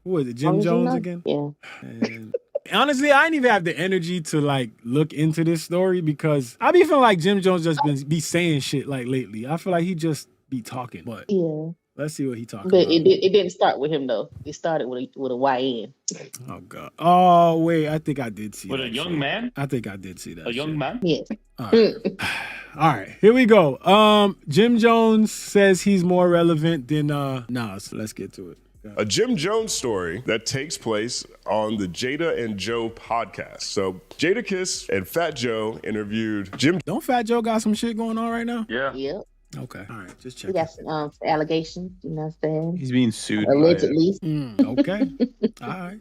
Who is it? Long Jim as you Jones know. again? Yeah. And honestly, I didn't even have the energy to like look into this story because I be feeling like Jim Jones just be saying shit like lately. I feel like he just be talking. But Yeah. let's see what he talking But about. it didn't start with him though. It started with a YN. Oh god. Oh wait, I think I did see With that. a young shit. man, I think I did see that. a young shit. man. Yes. All right. All right, here we go. Jim Jones says he's more relevant than Nas. Let's get to it. A Jim Jones story that takes place on the Jada and Joe podcast. So Jadakiss and Fat Joe interviewed Jim. Don't Fat Joe got some shit going on right now? Yeah. Yep. Okay. All right, just He check. got some allegations, you know what I'm saying? He's being sued. Allegedly. Okay. All right.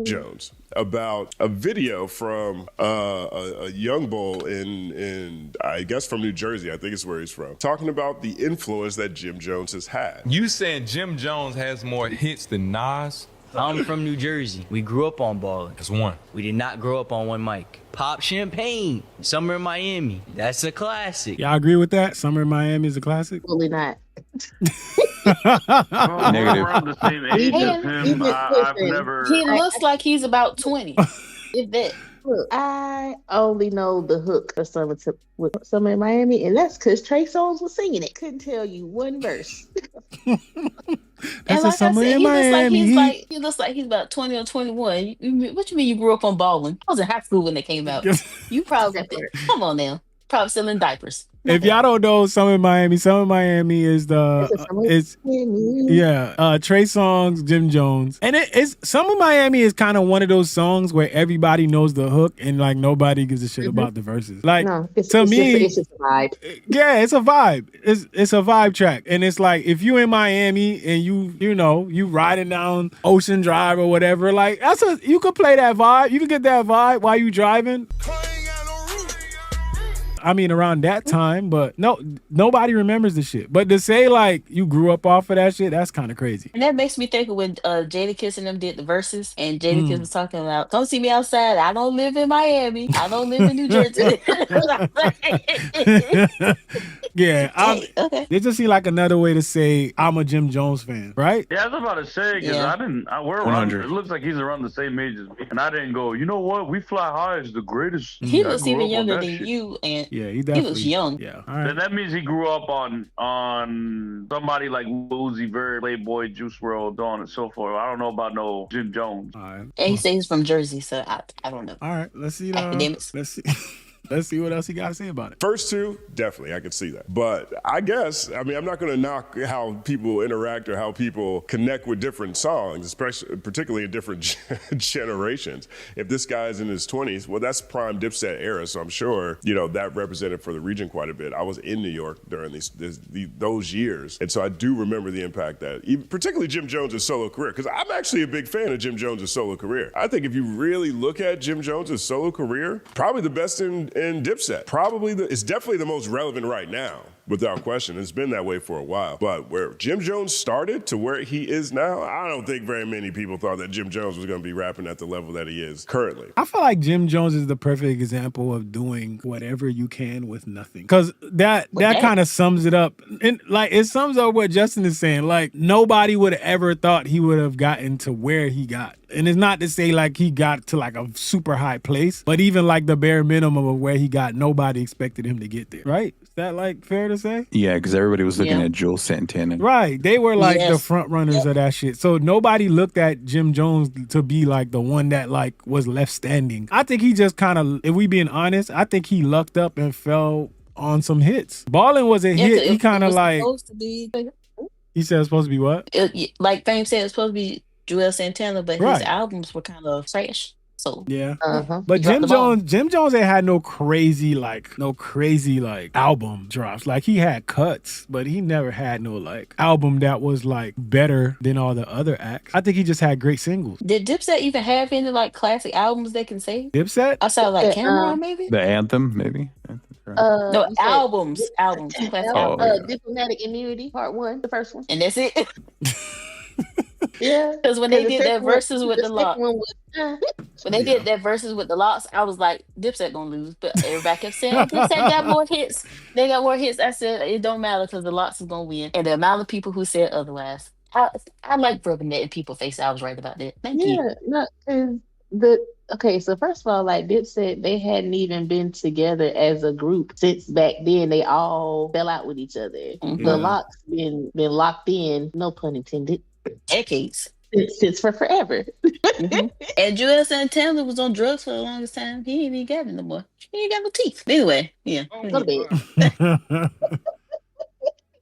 Jones about a video from a young bull in I guess from New Jersey. I think it's where he's from. Talking about the influence that Jim Jones has had. You saying Jim Jones has more hits than Nas? I'm from New Jersey. We grew up on Ballin. That's one. We did not grow up on one mic. Pop Champagne, Summer in Miami. That's a classic. Y'all agree with that? Summer in Miami is a classic? Absolutely not. We're around the same age as him. I've never. He looks like he's about 20. If that. Look, I only know the hook for Summer in Miami, and that's because Trey Songz was singing it. Couldn't tell you one verse. And That's a like I Summer said, in he Miami. looks like he's about 20 or 21. What you mean you grew up on Ballin? I was in high school when they came out. You probably come on now. Probably still in diapers. If y'all don't know Summer in Miami is Trey Songz, Jim Jones. And it's Summer in Miami is kind of one of those songs where everybody knows the hook and like nobody gives a shit about the verses. Like it's just a vibe. Yeah, it's a vibe. It's a vibe track. And it's like if you in Miami and you riding down Ocean Drive or whatever, like you could play that vibe. You could get that vibe while you driving. I mean, around that time, but nobody remembers the shit. But to say like you grew up off of that shit, that's kind of crazy. And that makes me think of when Jadakiss and them did the verses, and Jadakiss was talking about, "Come see me outside. I don't live in Miami. I don't live in New Jersey." Yeah, okay. It just seemed like another way to say I'm a Jim Jones fan, right? Yeah, I was about to say because we're around. It looks like he's around the same age as me, and I didn't go. You know what? We Fly High is the greatest. He looks even younger than you, and yeah, he was young. Yeah, all right. Then that means he grew up on somebody like Uzi Vert, Playboy, Juice WRLD, so on and so forth. I don't know about no Jim Jones. All right. And he says he's from Jersey, so I don't know. All right, let's see. Academics. Let's see. Let's see what else he got to say about it. First two, definitely, I could see that. But I guess, I'm not going to knock how people interact or how people connect with different songs, particularly in different generations. If this guy's in his 20s, well, that's prime Dipset era, so I'm sure, that represented for the region quite a bit. I was in New York during those years, and so I do remember the impact that, particularly Jim Jones' solo career, because I'm actually a big fan of Jim Jones' solo career. I think if you really look at Jim Jones' solo career, probably the best in Dipset. It's definitely the most relevant right now, without question. It's been that way for a while. But where Jim Jones started to where he is now, I don't think very many people thought that Jim Jones was going to be rapping at the level that he is currently. I feel like Jim Jones is the perfect example of doing whatever you can with nothing. Because that kind of sums it up. And like it sums up what Justin is saying. Like nobody would have ever thought he would have gotten to where he got. And it's not to say like he got to like a super high place, but even like the bare minimum of where he got, nobody expected him to get there, right? Is that like fair to say? Yeah, because everybody was looking at Joel Santana. Right. They were like the front runners of that shit. So nobody looked at Jim Jones to be like the one that like was left standing. I think he just kind of, if we being honest, I think he lucked up and fell on some hits. Ballin was a hit. He kind of like, he said it's supposed to be what? Like Fame said, it's supposed to be Joel Santana, but his albums were kind of trash. So yeah, but Jim Jones ain't had no crazy album drops. Like he had cuts, but he never had no like album that was like better than all the other acts. I think he just had great singles. Did Dipset even have any like classic albums they can say? Dipset? I saw like Cameron maybe. The Anthem maybe. No, albums. Diplomatic Immunity Part 1, the first one, and that's it. Yeah, because when they did that verses with the Locks, when they did that verses with the Locks, I was like, Dipset gonna lose, but everybody kept saying Dipset got more hits. They got more hits. I said it don't matter because the Locks is gonna win, and the amount of people who said otherwise, I like rubbing that in people's face. I was right about that. Thank you. Yeah, no, because okay, so first of all, like Dip said, they hadn't even been together as a group since back then. They all fell out with each other. The Locks been locked in, no pun intended, Decades. Since for forever. And Joel Santana was on drugs for the longest time. He ain't even got it no more. He ain't got no teeth. Anyway, yeah. Go to bed.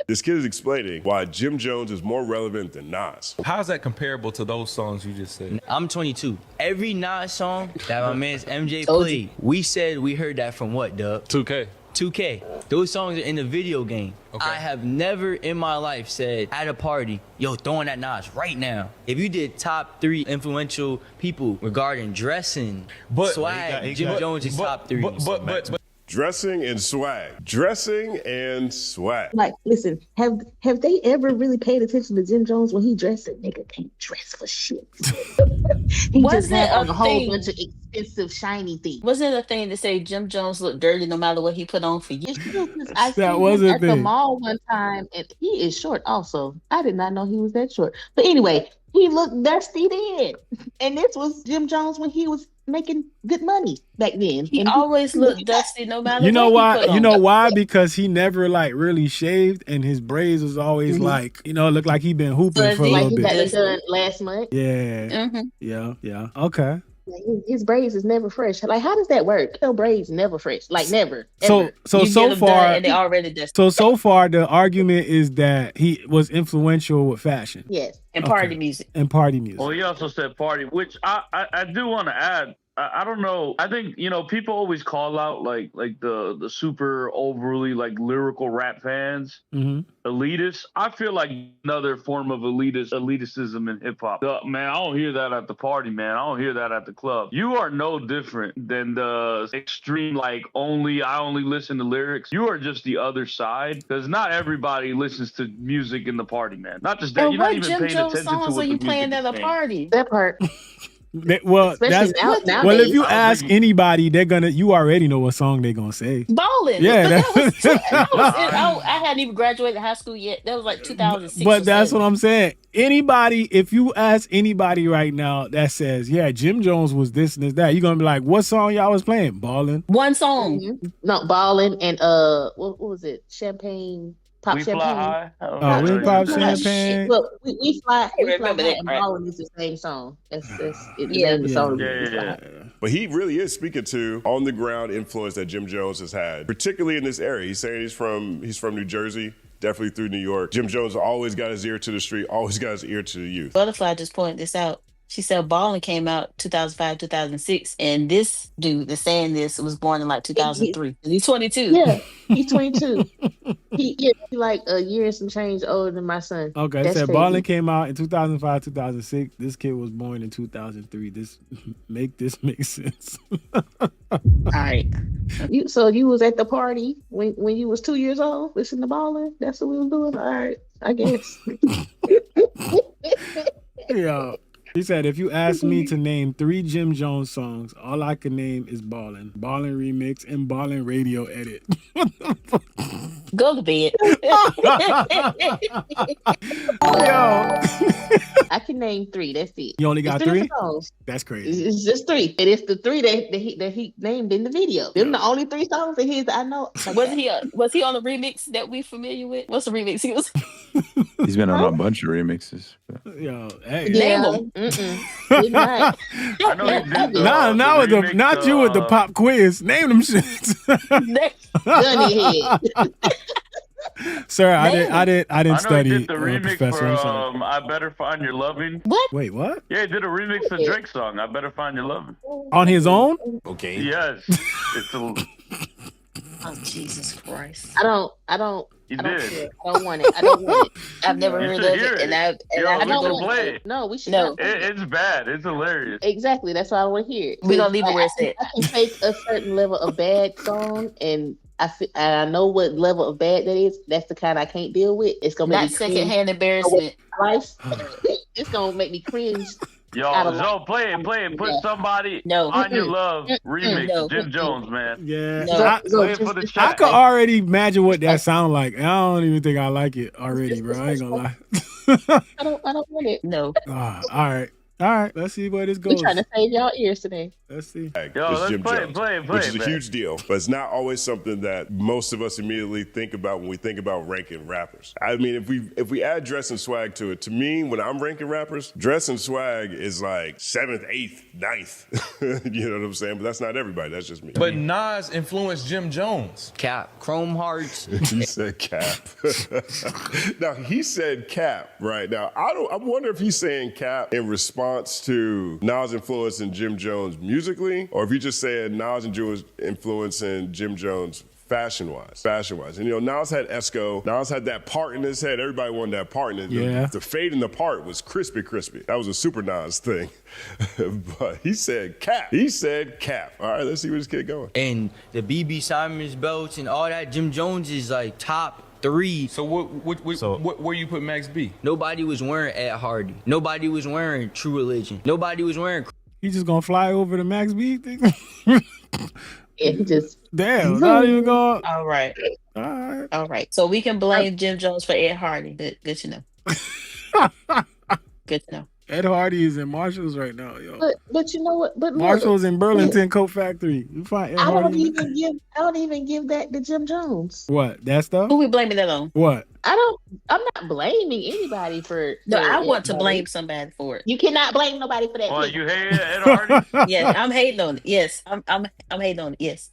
This kid is explaining why Jim Jones is more relevant than Nas. How is that comparable to those songs you just said? I'm 22. Every Nas song that my man's MJ played, we said we heard that from what, Dub? 2K. 2K. Those songs are in the video game. Okay. I have never in my life said at a party, yo, throwing that Nas right now. If you did top 3 influential people regarding dressing, swag, Jim Jones is top 3. Dressing and swag. Dressing and swag. Like, listen, have they ever really paid attention to Jim Jones when he dressed? That nigga can't dress for shit. He just had on a whole bunch of expensive, shiny things. Wasn't it a thing to say Jim Jones looked dirty no matter what he put on for you? I saw him at the mall one time, and he is short also. I did not know he was that short. But anyway, he looked dusty then. And this was Jim Jones when he was making good money back then. He always looked dusty no matter what. You know why? He put on. You know why? Because he never like really shaved, and his braids was always like, you know, it looked like he been hooping for a little bit. Like he got it done last month. Yeah. Yeah. Okay. His braids is never fresh. Like, how does that work? No braids never fresh. Like never. So far, and they already dusty. So far, the argument is that he was influential with fashion. Yes. And party music. Well, he also said party, which I do want to add. I don't know. I think, you know, people always call out like the super overly like lyrical rap fans, elitists. I feel like another form of elitism in hip hop. Man, I don't hear that at the party, man. I don't hear that at the club. You are no different than the extreme like I only listen to lyrics. You are just the other side, because not everybody listens to music in the party, man. Not just that. You're not even paying attention to what the music playing at a party. That part. Well, if you ask anybody, you already know what song they're gonna say. Ballin. Yeah, I hadn't even graduated high school yet. That was like 2006. But that's what I'm saying. Anybody, if you ask anybody right now that says, "Yeah, Jim Jones was this and that," you're gonna be like, "What song y'all was playing?" Ballin. One song. No, Ballin and what was it? Champagne. Pop we champagne. Fly high. We pop champagne. Look, we fly. Remember that? And Ballin is the same song. That's the song. Yeah. But he really is speaking to on the ground influence that Jim Jones has had, particularly in this area. He's saying he's from New Jersey, definitely through New York. Jim Jones always got his ear to the street, always got his ear to the youth. Butterfly just pointed this out. She said Ballin came out 2005, 2006, and this dude that's saying this was born in like 2003. He's 22. Yeah, he's 22. He's like a year and some change older than my son. Okay, so Ballin came out in 2005, 2006. This kid was born in 2003. Make sense. All right. So you was at the party when you was 2 years old, listening to Ballin? That's what we was doing? All right, I guess. Yeah. He said, if you ask me to name 3 Jim Jones songs, all I can name is Ballin. Ballin Remix and Ballin Radio Edit. Go to bed. Yo. I can name 3. That's it. You only got 3? That's crazy. It's just 3. And it's the 3 that he named in the video. Them the only 3 songs of his that I know. Was he on the remix that we familiar with? What's the remix he was? He's been on a bunch of remixes. Yo, hey. Name them. Not you with the pop quiz. Name them shits. Sir, I didn't study. He did the remix for I Better Find Your Loving. What? Wait, what? Yeah, he did a remix of Drake's song, I Better Find Your Loving. On his own? Okay. Yes. Oh, Jesus Christ. I don't You I don't did. care. I don't want it. I don't want it. I've never You heard should of hear it, it. and I We don't should want play it. it. No, we should No. not. It's bad. It's hilarious. Exactly. That's why I want to hear it. We're gonna leave it where it's at. I can take a certain level of bad song, and I know what level of bad that is. That's the kind I can't deal with. It's gonna make Not me secondhand embarrassment. life. It's gonna make me cringe. Yo, Zoe, play it. Put somebody on your love remix. Jim Jones, man. Yeah. Play it for the chat. I could already imagine what that sound like. I don't even think I like it already, bro. I ain't gonna lie. I don't want it. No. All right. Let's see where this goes. We're trying to save y'all ears today. Let's see. Yo, let's Jim play, Jones, which is a huge deal, but it's not always something that most of us immediately think about when we think about ranking rappers. I mean, if we add dress and swag to it, to me, when I'm ranking rappers, dress and swag is like 7th, 8th, 9th. You know what I'm saying? But that's not everybody. That's just me. But Nas influenced Jim Jones. Cap. Chrome Hearts. He said cap. Now, he said cap right now. I wonder if he's saying cap in response to Nas influencing Jim Jones musically, or if he just said Nas and Jones influencing Jim Jones fashion-wise. And, you know, Nas had Esco. Nas had that part in his head. Everybody wanted that part. And the fade in the part was crispy. That was a super Nas thing. But he said cap. All right, let's see where this kid going. And the BB Simons belts and all that, Jim Jones is like top 3. So where you put Max B? Nobody was wearing Ed Hardy. Nobody was wearing True Religion. Nobody was wearing... He just gonna fly over the Max B thing? Yeah, he just... Damn, not even going... All right. So we can blame Jim Jones for Ed Hardy. Good to know. Good to know. Ed Hardy is in Marshalls right now, yo. But you know what? But Marshalls in Burlington Coat Factory. You find Ed I don't Hardy even give that to Jim Jones. What? That stuff? Who we blaming that on? What? I'm not blaming anybody for. No, I want to blame somebody for it. You cannot blame nobody for that. Well, you hate Ed Hardy? Yeah, I'm hating on it. Yes, I'm hating on it. Yes.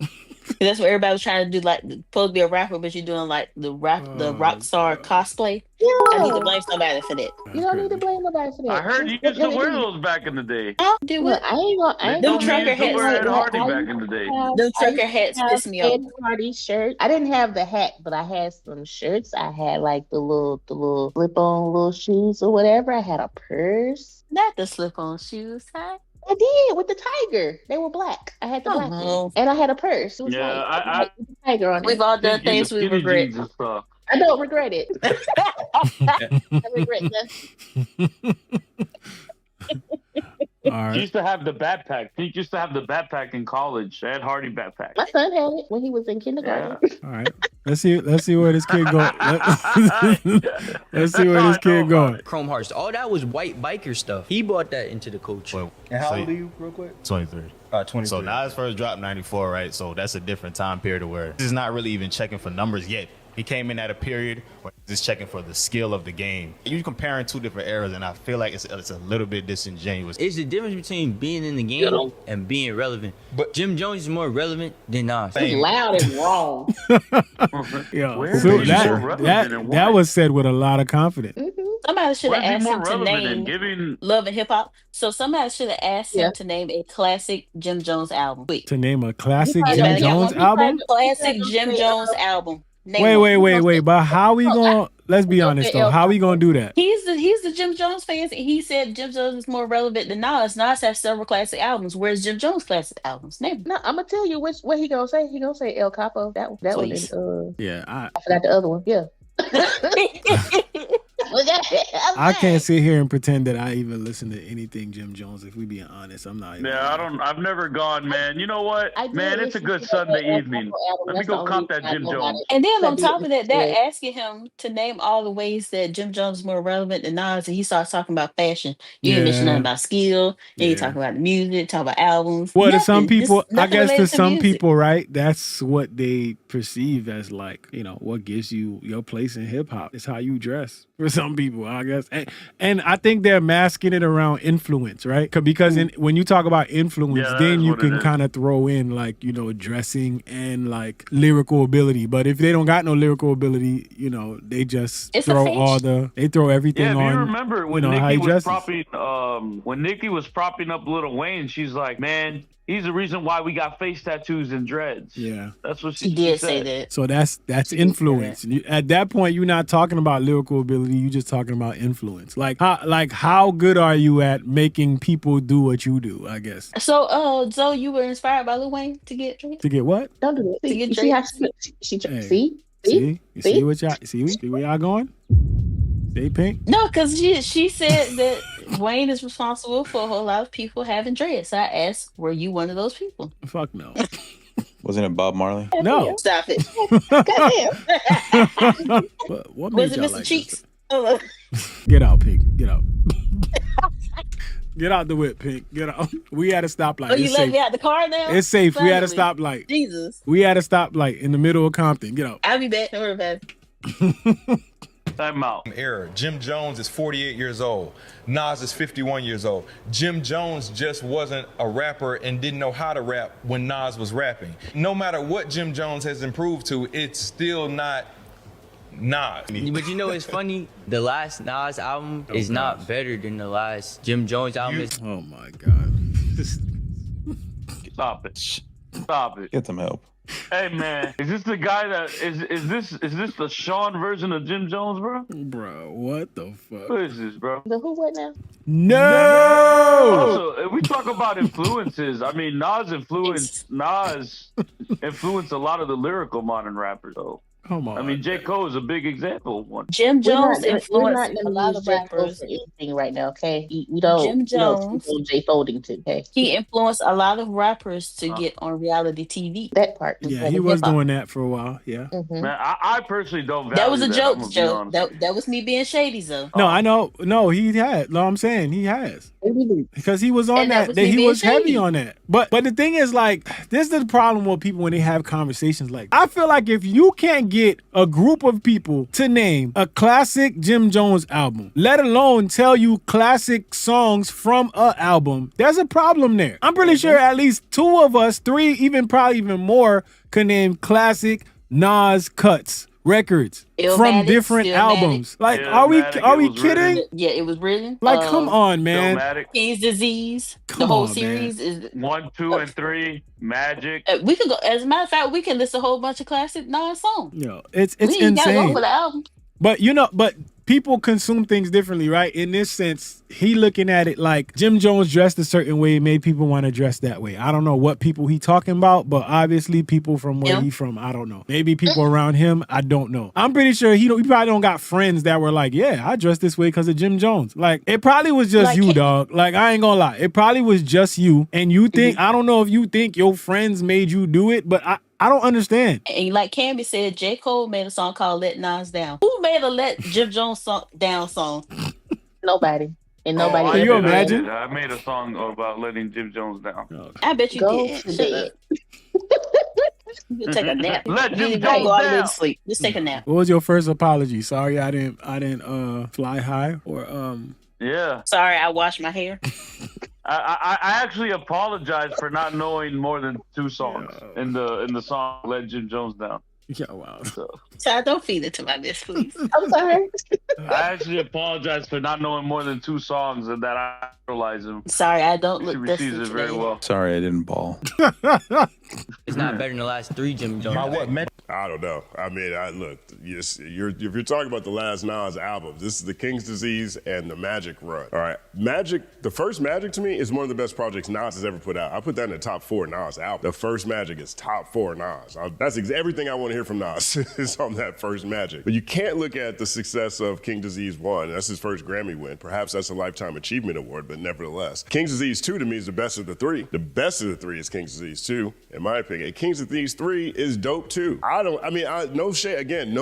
That's what everybody was trying to do, like supposed to be a rapper, but you're doing like the rock star cosplay. Yeah. I need to blame somebody for that. You don't need to blame nobody for that. I heard you used to wear those back in the day. Do what? I ain't Them gonna trucker hats. Ed Hardy back in the day. Them trucker hats piss me off. Ed Hardy shirt. I didn't have the hat, but I had some shirts. I had like the little slip-on little shoes or whatever. I had a purse. Not the slip-on shoes, huh? I did with the tiger. They were black. I had the black one. And I had a purse. It was I with the tiger on it. We've all done things we regret. I don't regret it. I regret nothing. All right. He used to have the backpack. He used to have the backpack in college. Ed Hardy backpack. My son had it when he was in kindergarten. Yeah. All right. Let's see where this kid going. Let's see where this kid going. Chrome Hearts. All that was white biker stuff. He brought that into the culture. And how old are you, real quick? 23. 23. So Nas first dropped 94, right? So that's a different time period where this is not really even checking for numbers yet. He came in at a period where he's just checking for the skill of the game. You're comparing 2 different eras, and I feel like it's a little bit disingenuous. It's the difference between being in the game and being relevant. But Jim Jones is more relevant than Nas. He's loud and wrong. Yeah, so that was said with a lot of confidence. Mm-hmm. Somebody should have asked him to name Love and Hip Hop. So somebody should have asked him to name a classic Jim Jones album. Wait. To name a classic Jim Jones album? Classic Jim Jones album. Wait. But how we gonna? Let's be honest though. How we gonna do that? He's the Jim Jones fan. He said Jim Jones is more relevant than Nas. Nas has several classic albums. Where's Jim Jones' classic albums? Name. No, I'm gonna tell you what he gonna say. He gonna say El Capo. That one. I forgot the other one. Yeah. I can't sit here and pretend that I even listen to anything Jim Jones. If we being honest, I'm not. I've never gone, man. You know what, man? It's a good Sunday evening. Let me go cop that Jim Jones. And then on top of that, they're asking him to name all the ways that Jim Jones is more relevant than Nas, and he starts talking about fashion. You ain't mention nothing about skill. You ain't talking about the music. Talk about albums. Well, to some people, I guess to some people, right? That's what they perceive as like, what gives you your place in hip hop. It's how you dress. For some people, I guess. And I think they're masking it around influence, right? Because when you talk about influence, then you can kind of throw in like, dressing and like lyrical ability. But if they don't got no lyrical ability, they just they throw everything on. Yeah, you remember when Nicki was propping up Lil Wayne, she's like, man, he's the reason why we got face tattoos and dreads. Yeah. That's what she did say that. So that's influence. At that point, you're not talking about lyrical ability. You're just talking about influence. Like how good are you at making people do what you do, I guess. So, Zoe, you were inspired by Lil Wayne to get dreads? To get what? Don't do it. To get dreads. See where y'all going? See, Pink? No, because she said that Wayne is responsible for a whole lot of people having dreads. I asked, were you one of those people? Fuck no. Wasn't it Bob Marley? No. Stop it. What was made it y'all Mr. like Cheeks? Get out, Pink. Get out. Get out the whip, Pink. Get out. We had a stoplight. Oh, you let me out the car now? It's safe. Finally. We had a stoplight. Jesus. We had a stoplight in the middle of Compton. Get out. I'll be back. Don't worry about it. Time out. Era. Jim Jones is 48 years old. Nas is 51 years old. Jim Jones just wasn't a rapper and didn't know how to rap when Nas was rapping. No matter what Jim Jones has improved to, it's still not Nas. But you know it's funny? The last Nas album is not better than the last Jim Jones album. Oh my God. Stop it. Stop it. Get some help. Hey man, is this the guy that is this the Sean version of Jim Jones, bro? Bro, what the fuck? What is this, bro? The who what now? No. Also, if we talk about influences, I mean Nas influenced a lot of the lyrical modern rappers, though. Come on. I mean, J. Cole is a big example of one. Jim Jones influenced a lot of rappers for anything right now. Okay, we don't. Jim Jones, Jay Foldington. Okay, he influenced a lot of rappers to get on reality TV. That part. Yeah, he was doing that for a while. Yeah. Mm-hmm. Man, I personally don't value That was a joke, Joe. Joe. That was me being shady, though. No, I know. No, he had. No, I'm saying he has. Because he was on that he was heavy on that. But the thing is, like, this is the problem with people when they have conversations like, I feel like if you can't get a group of people to name a classic Jim Jones album, let alone tell you classic songs from a album, there's a problem there. I'm pretty sure at least two of us, three, probably even more, can name classic Nas cuts. Records from different albums. Like, are we kidding? Written. Yeah, it was written. Like, come on, man. King's Disease. The whole series is 1, 2, and 3. Magic. We could go. As a matter of fact, we can list a whole bunch of classic Nas songs. Yo, it's insane. Gotta go for the album. But people consume things differently, right? In this sense, he looking at it like Jim Jones dressed a certain way, made people want to dress that way. I don't know what people he talking about, but obviously people from where he from, I don't know. Maybe people around him, I don't know. I'm pretty sure he probably don't got friends that were like, yeah, I dress this way because of Jim Jones. Like, it probably was just you, dog. Like, I ain't gonna lie. It probably was just you. And you think, I don't know if you think your friends made you do it, but I don't understand. And like Camby said, J. Cole made a song called Let Nas Down. Who made a Let Jim Jones down song? Nobody. And nobody. Can you imagine? I made a song about letting Jim Jones down. I bet you did. You take a nap. Let Jim Jones go out down. to sleep. Just take a nap. What was your first apology? Sorry, I didn't fly high or Yeah. Sorry, I washed my hair. I actually apologize for not knowing more than 2 songs in the song "Let Jim Jones Down." Yeah, wow. So don't feed it to my miss, please. I'm sorry. I actually apologize for not knowing more than 2 songs and that I realize them. Sorry, I don't look She dusty receives it today. very well. Sorry, I didn't ball. It's not better than the last 3 Jim Jones. I don't know. I mean, look. Yes, if you're talking about the last Nas album, this is the King's Disease and the Magic run. All right, Magic. The first Magic to me is one of the best projects Nas has ever put out. I put that in the top 4 Nas album. The first Magic is top 4 Nas. That's everything I want to hear from Nas is on that first Magic. But you can't look at the success of King Disease 1. That's his first Grammy win. Perhaps that's a Lifetime Achievement Award, but nevertheless, King's Disease 2 to me is the best of the 3. The best of the 3 is King's Disease 2, in my opinion. And King's Disease 3 is dope too. No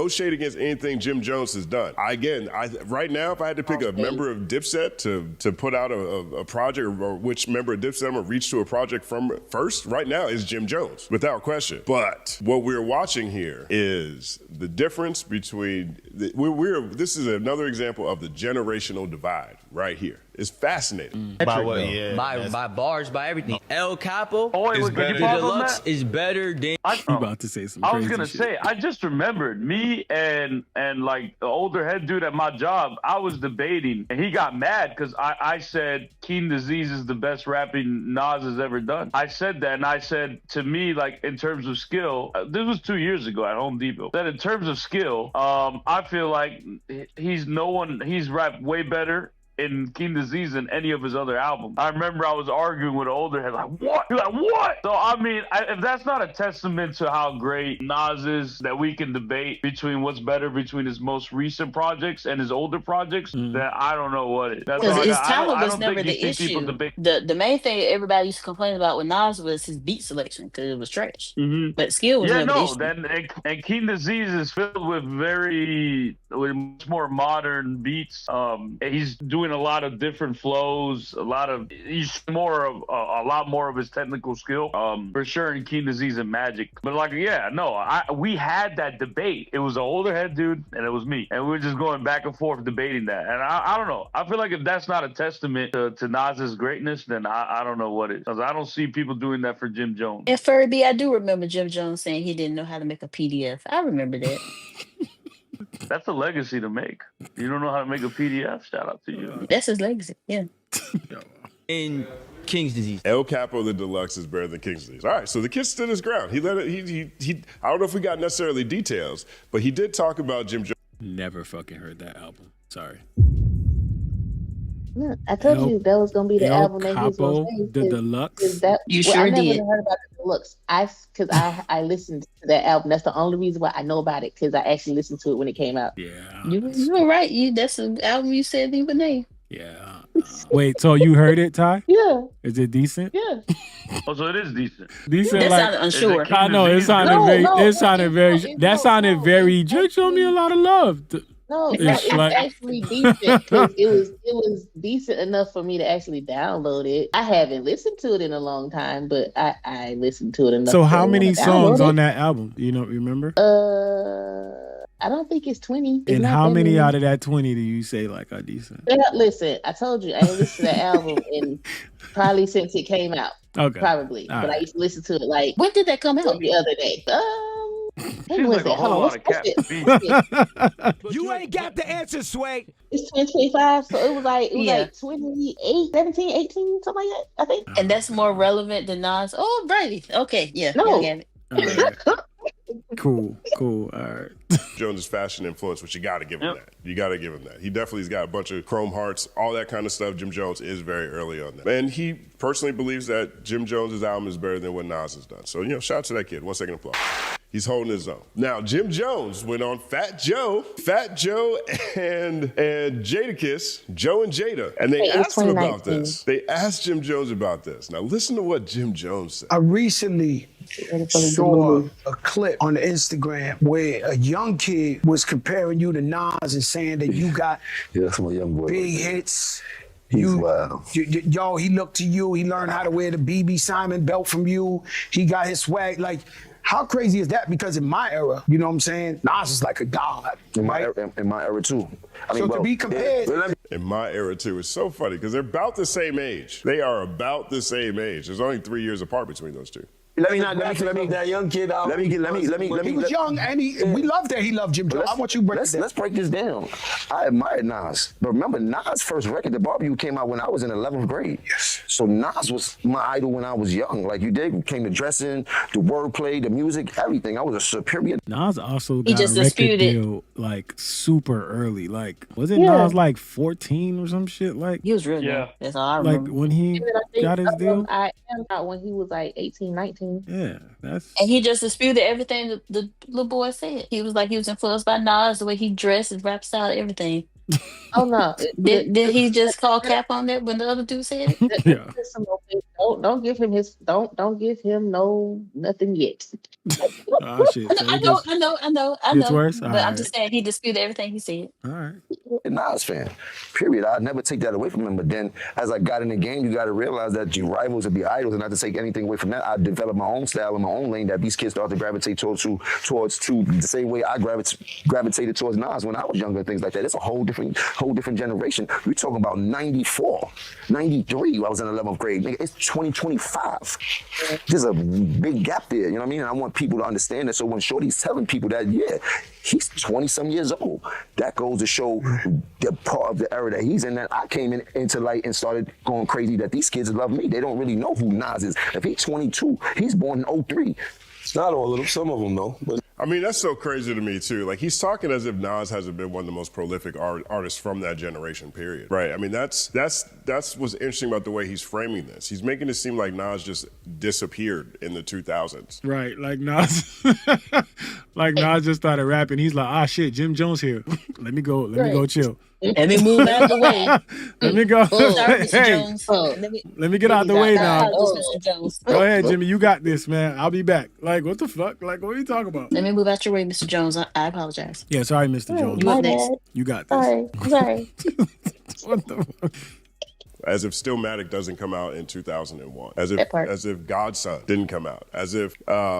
shade against anything Jim Jones has done. Right now, if I had to pick a member of Dipset to put out a project, or which member of Dipset I'm gonna reach to a project from first, right now is Jim Jones, without question. But what we're watching here is the difference between this is another example of the generational divide right here. It's fascinating. By what? Yeah. By bars, by everything. El Capo is better. The Deluxe is better than. You about to say some I crazy was gonna shit. say, I just remembered me and like the older head dude at my job. I was debating, and he got mad because I said King Disease is the best rapping Nas has ever done. I said that, and I said to me, like in terms of skill, this was 2 years ago at Home Depot. That in terms of skill, I feel like he's rapped way better in King Disease than any of his other albums. I remember I was arguing with an older head, like, what? You're like, what? So, I mean, if that's not a testament to how great Nas is, that we can debate between what's better between his most recent projects and his older projects, then I don't know what it is. Because his talent was never the issue. The main thing everybody used to complain about with Nas was his beat selection, because it was trash. But skill was never the issue. And King Disease is filled with very with much more modern beats. He's doing a lot of different flows, he's a lot more of his technical skill, for sure, in King Disease and Magic. But like, we had that debate. It was an older head dude and it was me, and we were just going back and forth debating that. And I don't know. I feel like if that's not a testament to Nas's greatness, then I don't know what is. Because I don't see people doing that for Jim Jones. And Furby, I do remember Jim Jones saying he didn't know how to make a PDF. I remember that. That's a legacy to make. You don't know how to make a PDF? Shout out to you. That's his legacy, yeah. In King's Disease, El Capo the Deluxe is better than King's Disease. All right, so the kid stood his ground. He let it. He. I don't know if we got necessarily details, but he did talk about Jim Jones. Never fucking heard that album. Sorry. Yeah, I told you that was gonna be the album that he was gonna say. The Deluxe. You sure I did. never heard about the Deluxe. Because I listened to that album. That's the only reason why I know about it, because I actually listened to it when it came out. Yeah. You were right. That's an album you said you would name. Yeah. Wait, so you heard it, Ty? Yeah. Is it decent? Yeah. Oh, so it is decent. Decent, That like, sounded unsure. I know it sounded very. Judge showed me a lot of love. No, it's actually decent, because it was decent enough for me to actually download it. I haven't listened to it in a long time, but I listened to it enough. So how many songs on that album? Do you remember? I don't think it's 20. And how many out of that 20 do you say like are decent? Listen, I told you I ain't listened to that album in probably since it came out. Okay. Probably. All but right. I used to listen to it like, when did that come out? The other day. Seems like a whole lot of cat beef. You ain't got the answer, Sway. It's 2025, so it was like 28, 17, 18, something like that, I think. And that's more relevant than Nas. Oh, Brady. Okay, yeah. No. Yeah, I get it. Cool. All right. Jones' fashion influence, which you got to give him that. You got to give him that. He definitely's got a bunch of chrome hearts, all that kind of stuff. Jim Jones is very early on that. And he personally believes that Jim Jones' album is better than what Nas has done. So, shout out to that kid. 1 second applause. He's holding his own. Now, Jim Jones went on Fat Joe and Jadakiss, Joe and Jada, and they asked him about this. They asked Jim Jones about this. Now, listen to what Jim Jones said. I recently saw a clip on Instagram where a young kid was comparing you to Nas and saying that you got that's my young boy. Big hits. He's wild. Yo, he looked to you. He learned how to wear the BB Simon belt from you. He got his swag. Like, how crazy is that? Because in my era, you know what I'm saying? Nas is like a god. In my era too. I mean, to be compared. In my era too, it's so funny because they're about the same age. They are about the same age. There's only 3 years apart between those two. Let me that young kid out. Let me. He was young, and we loved that he loved Jim Jones. I want you to break this down. Let's break this down. I admired Nas, but remember Nas' first record, The Barbecue, came out when I was in 11th grade. Yes. So Nas was my idol when I was young. Like you did, came to dressing, the wordplay, the music, everything. I was a superior. Nas also got a record deal like super early. Like, was it Nas like 14 or some shit? Like, he was real young. That's all I remember. Like when he got his deal. I am out when he was like 18, 19. Yeah, and he just disputed everything the little boy said. He was like he was influenced by Nas, the way he dressed, his rap style, everything. Oh no! Did he just call cap on that when the other dude said it? Yeah. Don't give him don't give him nothing yet. Oh shit! So I know. Gets worse? But I'm just saying he disputed everything he said. All right. Nas fan, period. I'd never take that away from him. But then, as I got in the game, you got to realize that your rivals would be idols, and not to take anything away from that. I developed my own style and my own lane that these kids start to gravitate towards the same way I gravitated towards Nas when I was younger and things like that. It's a whole different generation. We're talking about 94, 93. I was in 11th grade. Nigga, it's 2025. There's a big gap there. You know what I mean? And I want people to understand that. So when Shorty's telling people that, he's 20-some years old, that goes to show the part of the era that he's in, that I came into light and started going crazy that these kids love me. They don't really know who Nas is. If he's 22, he's born in 03. It's not all of them. Some of them know. But I mean, that's so crazy to me, too. Like, he's talking as if Nas hasn't been one of the most prolific artists from that generation, period. Right? I mean, that's that's what's interesting about the way he's framing this. He's making it seem like Nas just disappeared in the 2000s. Right, like Nas, like Nas just started rapping. He's like, shit, Jim Jones here. Let me go chill. Let me move out of the way. Let me go. Sorry, Mr. Hey, Jones. let me get out the way now. Mr. Jones. Go ahead, Jimmy. You got this, man. I'll be back. Like, what the fuck? Like, what are you talking about? Let me move out your way, Mr. Jones. I apologize. Yeah, sorry, Mr. Jones. You up next? You got this. Sorry. What the fuck? As if Stillmatic doesn't come out in 2001. As if Godson didn't come out. As if,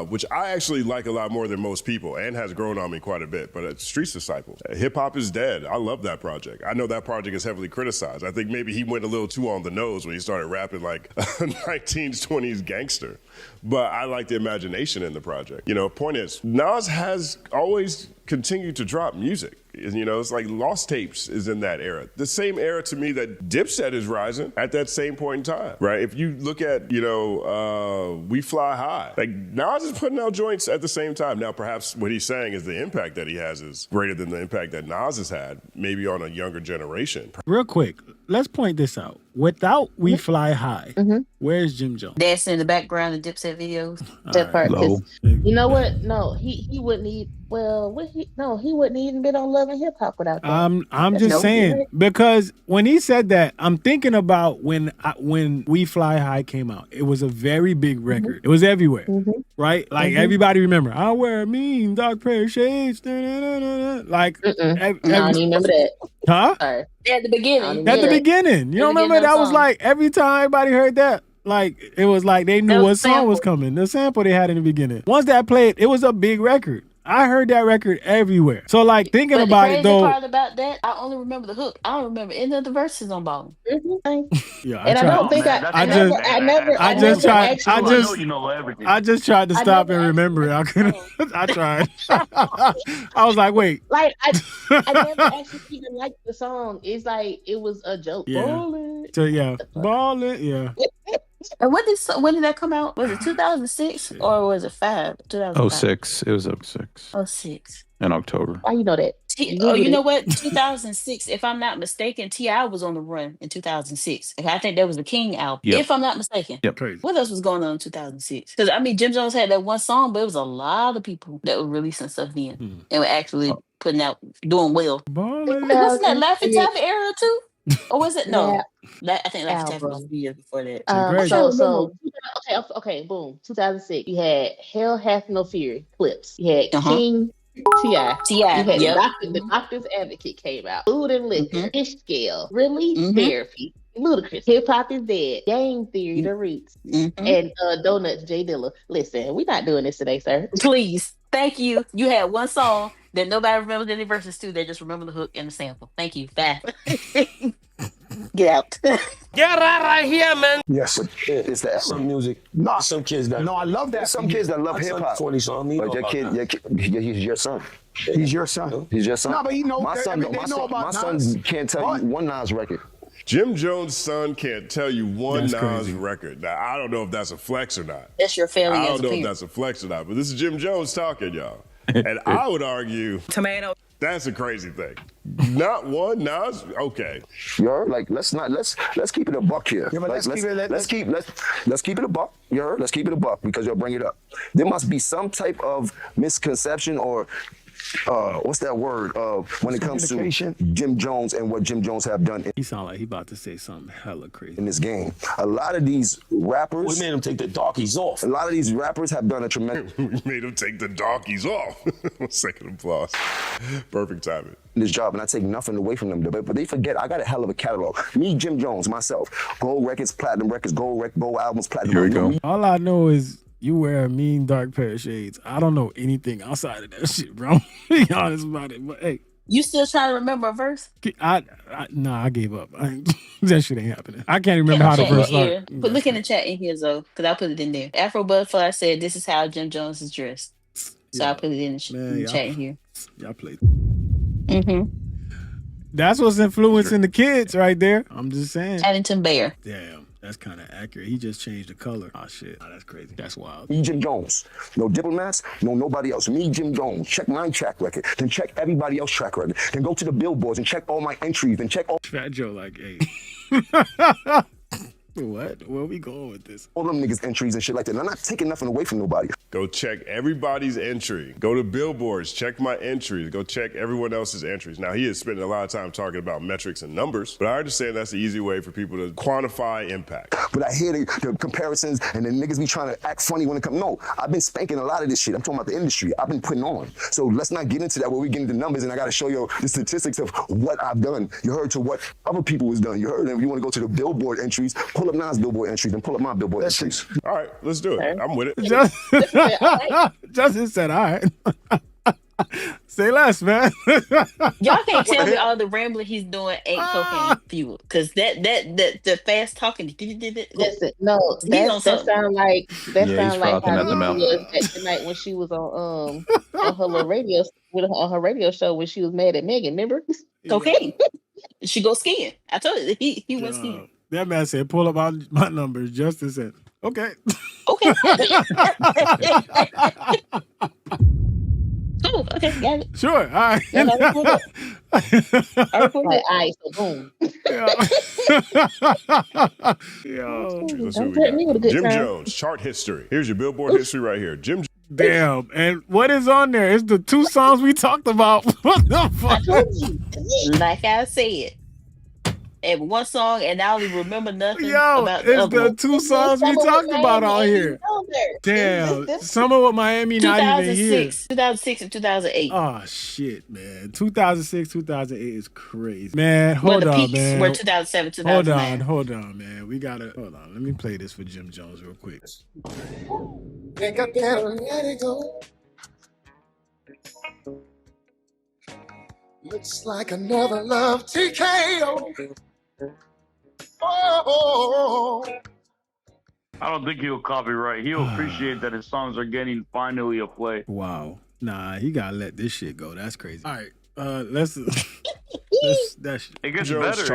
which I actually like a lot more than most people and has grown on me quite a bit, but Streets Disciples. Hip Hop is Dead. I love that project. I know that project is heavily criticized. I think maybe he went a little too on the nose when he started rapping like a 19s, 20s gangster. But I like the imagination in the project. You know, point is, Nas has always continued to drop music. You know, it's like Lost Tapes is in that era. The same era to me that Dipset is rising at that same point in time, right? If you look at, you know, We Fly High, like Nas is putting out joints at the same time. Now, perhaps what he's saying is the impact that he has is greater than the impact that Nas has had, maybe on a younger generation. Real quick, let's point this out. Without We Fly High, where's Jim Jones? Dancing in the background of Dipset videos. That part. You know what? No, he wouldn't need. Well, he wouldn't even been on Love and Hip Hop without that. I'm just saying, because when he said that, I'm thinking about when We Fly High came out. It was a very big record. It was everywhere, right? Like everybody remember, I wear a mean dark pair of shades. Like, I don't even remember that. Huh? Sorry. At the beginning. At the beginning. You don't remember that was like every time everybody heard that. Like, it was like they knew what song was coming. The sample they had in the beginning. Once that played, it was a big record. I heard that record everywhere. So, like, thinking about it, though. The crazy part about that, I only remember the hook. I don't remember any of the verses on Ballin. Yeah, I don't think I just tried to stop and remember it. I couldn't. I tried. I was like, wait. Like, I never actually even liked the song. It's like, it was a joke. Yeah. Ballin'. So, yeah. Ballin', yeah. And when did that come out? Was it 2006 or was it 2005? 06. It was 06. 06. In October. Why you know that? You know what? 2006, if I'm not mistaken, T.I. was on the run in 2006. I think that was the King album, if I'm not mistaken. Yep. Crazy. What else was going on in 2006? Because, I mean, Jim Jones had that one song, but it was a lot of people that were releasing stuff then and were actually putting out, doing well. Ballin'. Wasn't that Laffy Taffy era too? Or was it? No. Yeah. I think Laffy Taffy was years before that. Okay, boom. 2006. You had Hell Hath No Fear clips. You had King T.I. You had the Doctor's Advocate came out. Food and Liquor, Fish Scale, Release Therapy, Ludacris, Hip Hop is Dead, Game Theory, The Roots, and Donuts, J Dilla. Listen, we're not doing this today, sir. Please. Thank you. You had one song that nobody remembers any verses to. They just remember the hook and the sample. Thank you. Bye. Get out. Get out right here, man. Yes. It's the Some music. No. Some kids that. No, I love that. Some kids that love hip hop. 40 song. But your kid, he's your son. He's your son. He's your son. No, but he knows. My son can't tell you one Nas record. Jim Jones' son can't tell you one Nas record. Now, I don't know if that's a flex or not. That's your failing. I don't know if that's a flex or not, but this is Jim Jones talking, y'all. And I would argue that's a crazy thing. Not one Nas, okay. You heard? Like, let's keep it a buck here. Yeah, but like, let's keep it a buck. You heard? Let's keep it a buck because you'll bring it up. There must be some type of misconception or what's that word? When it comes to Jim Jones and what Jim Jones have done. He sound like he about to say something hella crazy in this game. A lot of these rappers. We made him take the darkies off. A lot of these rappers have done a tremendous. We made him take the darkies off. 1 second applause. Perfect timing. This job, and I take nothing away from them, but they forget I got a hell of a catalog. Me, Jim Jones, myself, gold records, platinum records, gold albums, platinum. Here we go. All I know is you wear a mean dark pair of shades. I don't know anything outside of that shit, bro. Be honest about it. But hey. You still trying to remember a verse? I gave up. That shit ain't happening. I can't remember how the verse started. But look in the chat in here, Zoe, because I put it in there. Afro Butterfly said, "This is how Jim Jones is dressed." So I put it in the chat in here. Y'all played. That's what's influencing the kids right there. I'm just saying. Paddington Bear. Damn. That's kind of accurate. He just changed the color. Oh, shit. Oh, that's crazy. That's wild. Me, Jim Jones. No diplomats, no nobody else. Me, Jim Jones. Check my track record. Then check everybody else's track record. Then go to the billboards and check all my entries. Then check all... Fat Joe, like, hey. What? Where are we going with this? All them niggas entries and shit like that. And I'm not taking nothing away from nobody. Go check everybody's entry. Go to billboards, check my entries. Go check everyone else's entries. Now, he is spending a lot of time talking about metrics and numbers, but I understand that's the easy way for people to quantify impact. But I hear the comparisons and the niggas be trying to act funny when it comes. No, I've been spanking a lot of this shit. I'm talking about the industry. I've been putting on. So let's not get into that where we get into numbers and I got to show you the statistics of what I've done. You heard to what other people was done. You heard them. You want to go to the billboard entries, pull up Nas billboard entries and pull up my billboard entries. All right, let's do it. I'm with it. Justin said, all right. Say less, man. Y'all can't tell me all the rambling he's doing ain't cocaine fuel, because the fast talking. Listen, no, that sound like how Nikki was that night when she was on her radio show when she was mad at Megan. Remember? Cocaine. She go skiing. I told you he went skiing. That man said, "Pull up my numbers." Justin said, "Okay." Okay. Cool. Okay, got it. Sure. All right. Alright, so boom. Yo. Let's see what we got. Jim Jones, chart history. Here's your billboard history right here. Jim. Damn. And what is on there? It's the 2 songs we talked about. What the fuck? Like I said. And one song, and I don't even remember nothing about it's the 2 songs we talked about on here. Damn. Summer with Miami, not even here. 2006 and 2008. Oh, shit, man. 2006, 2008 is crazy. Man, hold on, peaks man. were 2007, 2009. Hold on, man. Hold on. Let me play this for Jim Jones real quick. Think I better let it go. Looks like another love TKO. Oh. I don't think he'll copyright. He'll appreciate that his songs are getting finally a play. Wow. Nah, he gotta let this shit go. That's crazy. All right. Let's It gets better. It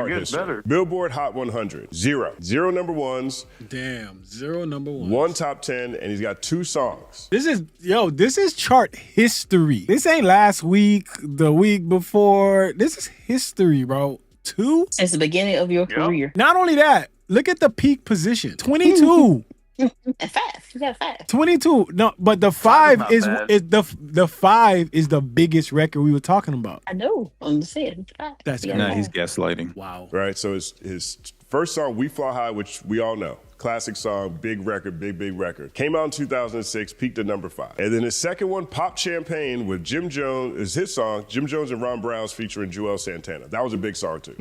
gets better. Billboard Hot 100. 0 number ones. Damn. 0 number ones. 1 top 10, and he's got 2 songs. This is chart history. This ain't last week, the week before. This is history, bro. 2? Since the beginning of your career. Not only that, look at the peak position. 22. And 5. You got 5. 22. No, but the 5 is the 5 is the biggest record we were talking about. I know. I'm saying 5. That's he's gaslighting. Wow. Right. So his first song, "We Fly High," which we all know. Classic song, big record, big record. Came out in 2006, peaked at number 5. And then his second one, "Pop Champagne" with Jim Jones, is his song. Jim Jones and Ron Browns featuring Joel Santana. That was a big song too.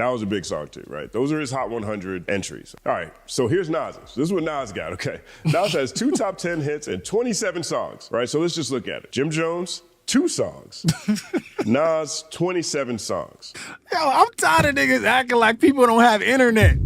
Right? Those are his Hot 100 entries. All right, so here's Nas's. This is what Nas got, okay? Nas has 2 top 10 hits and 27 songs, right? So let's just look at it. Jim Jones, 2 songs. Nas, 27 songs. Yo, I'm tired of niggas acting like people don't have internet.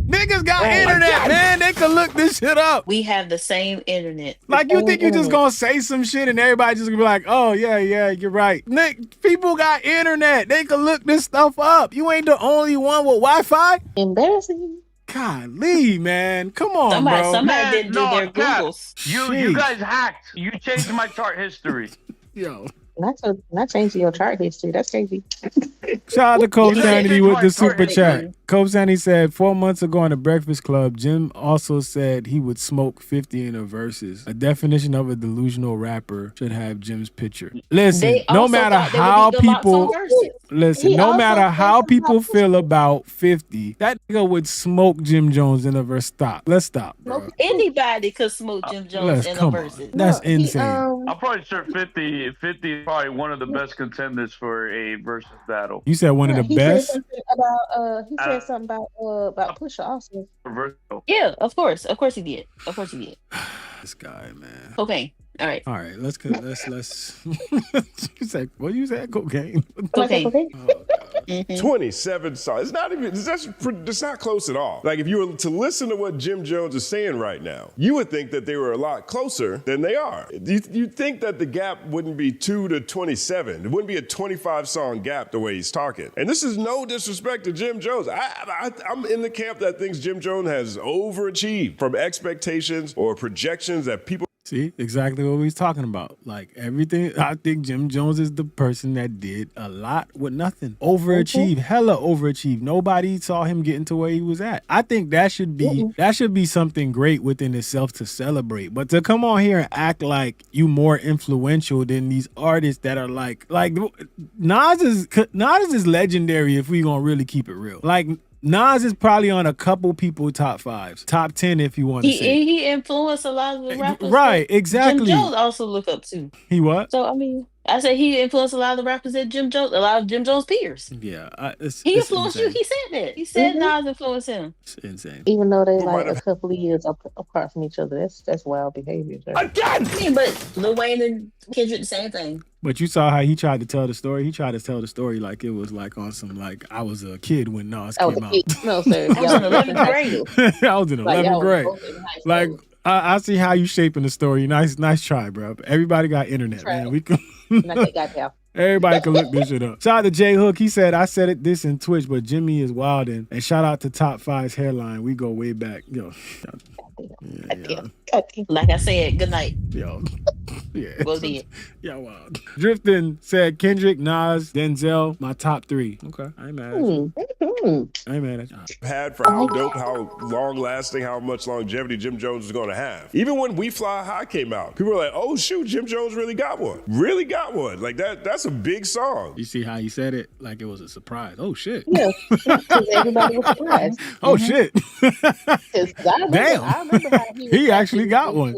Niggas got internet, man. They can look this shit up. We have the same internet. Like, you think you're just gonna say some shit and everybody just gonna be like, oh, yeah, you're right. Nick, people got internet. They can look this stuff up. You ain't the only one with Wi-Fi. Embarrassing. Golly, man. Come on, bro. Somebody didn't do their Googles. You guys hacked. You changed my chart history. Yo. Not changing your chart history. That's crazy. Shout out to Cope Sanity with the super chat. Cope Sanity said 4 months ago on the Breakfast Club, Jim also said he would smoke 50 in a verses. A definition of a delusional rapper should have Jim's picture. Listen, no matter how people feel about 50, that nigga would smoke Jim Jones in a verse. Stop. Let's stop, bro. Anybody could smoke Jim Jones in a verses. That's insane. I'm probably sure 50 is probably one of the best contenders for a versus battle. You said one of the best? He said something about Pusha also. Yeah, of course he did. This guy, man. Okay. All right. Let's. You said what? You said cocaine. Cocaine. 27 songs. It's not even. It's not close at all. Like, if you were to listen to what Jim Jones is saying right now, you would think that they were a lot closer than they are. You'd think that the gap wouldn't be 2 to 27. It wouldn't be a 25 song gap the way he's talking. And this is no disrespect to Jim Jones. I'm in the camp that thinks Jim Jones has overachieved from expectations or projections that people. See, exactly what we was talking about. Like everything, I think Jim Jones is the person that did a lot with nothing. Overachieved, hella overachieved. Nobody saw him getting to where he was at. I think that should be something great within itself to celebrate. But to come on here and act like you more influential than these artists that are like Nas is legendary if we gonna really keep it real. Like Nas is probably on a couple people top 5s, top 10 if you want to say. He influenced a lot of the rappers. Right, exactly. Jim Jones also look up to. He what? So I mean, I said he influenced a lot of the rappers that a lot of Jim Jones peers. Yeah, he influenced you. He said that. He said Nas influenced him. It's insane. Even though they like a couple of years apart from each other, that's wild behavior. Again, I mean, but Lil Wayne and Kendrick the same thing. But you saw how he tried to tell the story. He tried to tell the story like it was like on some like I was a kid when Nas came out. No, sir. I was in 11th grade. I was in 11th grade. Like I see how you shaping the story. Nice try, bro. Everybody got internet, man. We can. Everybody can look this shit up. Shout out to J Hook. He said, I said this in Twitch, but Jimmy is wildin'. And shout out to Top 5's hairline. We go way back. Yo. Like I said, good night. Yo. Yeah. Well then. Yeah, wow. Drifting said Kendrick, Nas, Denzel, my top 3. Okay. I ain't mad at you. I ain't mad at you. Had for how dope, how long lasting, how much longevity Jim Jones was going to have. Even when We Fly High came out, people were like, oh shoot, Jim Jones really got one. Really got one. Like that's a big song. You see how he said it? Like it was a surprise. Oh shit. Yeah. Everybody was surprised. Oh shit. Damn. I remember how he actually got one.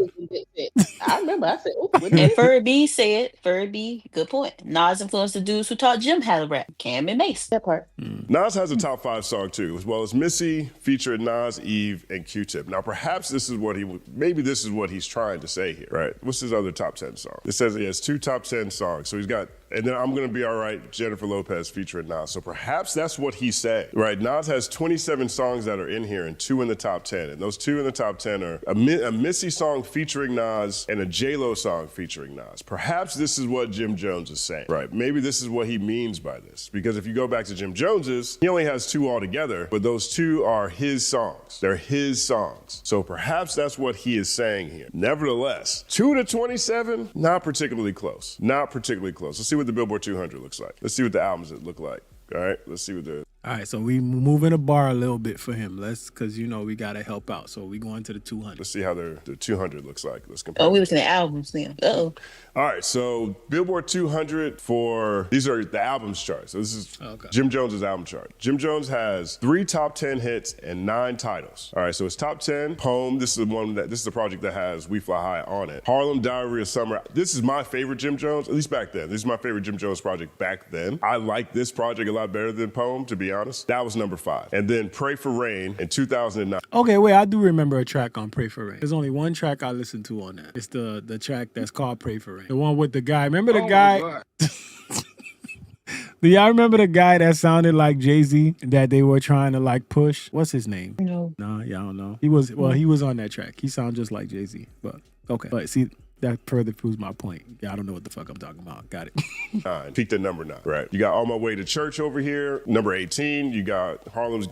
I remember. I said, and Furry B said, good point. Nas influenced the dudes who taught Jim how to rap. Cam and Mace. That part. Nas has a top 5 song too, as well as Missy, featuring Nas, Eve, and Q-Tip. Now perhaps this is what he's trying to say here, right? What's his other top 10 song? It says he has 2 top 10 songs. So he's got, and then I'm Gonna Be Alright, Jennifer Lopez featuring Nas. So perhaps that's what he's saying, right? Nas has 27 songs that are in here and 2 in the top 10. And those 2 in the top 10 are a Missy song featuring Nas and a J-Lo song featuring Nas. Perhaps this is what Jim Jones is saying, right? Maybe this is what he means by this. Because if you go back to Jim Jones's, he only has 2 altogether, but those 2 are his songs. They're his songs. So perhaps that's what he is saying here. Nevertheless, 2 to 27, not particularly close. Not particularly close. Let's see what the Billboard 200 looks like. Let's see what the albums look like. All right, let's see what the... All right, so we moving the bar a little bit for him. Because, we got to help out. So we going to the 200. Let's see how the 200 looks like. Let's compare. Oh, we looking at albums now. Uh-oh. All right, so Billboard 200 these are the albums chart. So this is Jim Jones's album chart. Jim Jones has 3 top 10 hits and 9 titles. All right, so it's top 10, Poem. This is the project that has We Fly High on it. Harlem, Diary of Summer. This is my favorite Jim Jones, at least back then. This is my favorite Jim Jones project back then. I like this project a lot better than Poem, to be honest. That was number 5. And then Pray for Rain in 2009. Okay, wait, I do remember a track on Pray for Rain. There's only one track I listened to on that. It's the track that's called Pray for Rain. The one with the guy. Remember the guy? Do y'all remember the guy that sounded like Jay-Z that they were trying to like push? What's his name? No. No, y'all don't know. He was on that track. He sounded just like Jay-Z. But okay. But see, that further proves my point. Yeah, I don't know what the fuck I'm talking about. Got it. Peaked at number 9. Right. You got On My Way to Church over here, number 18. You got Harlem's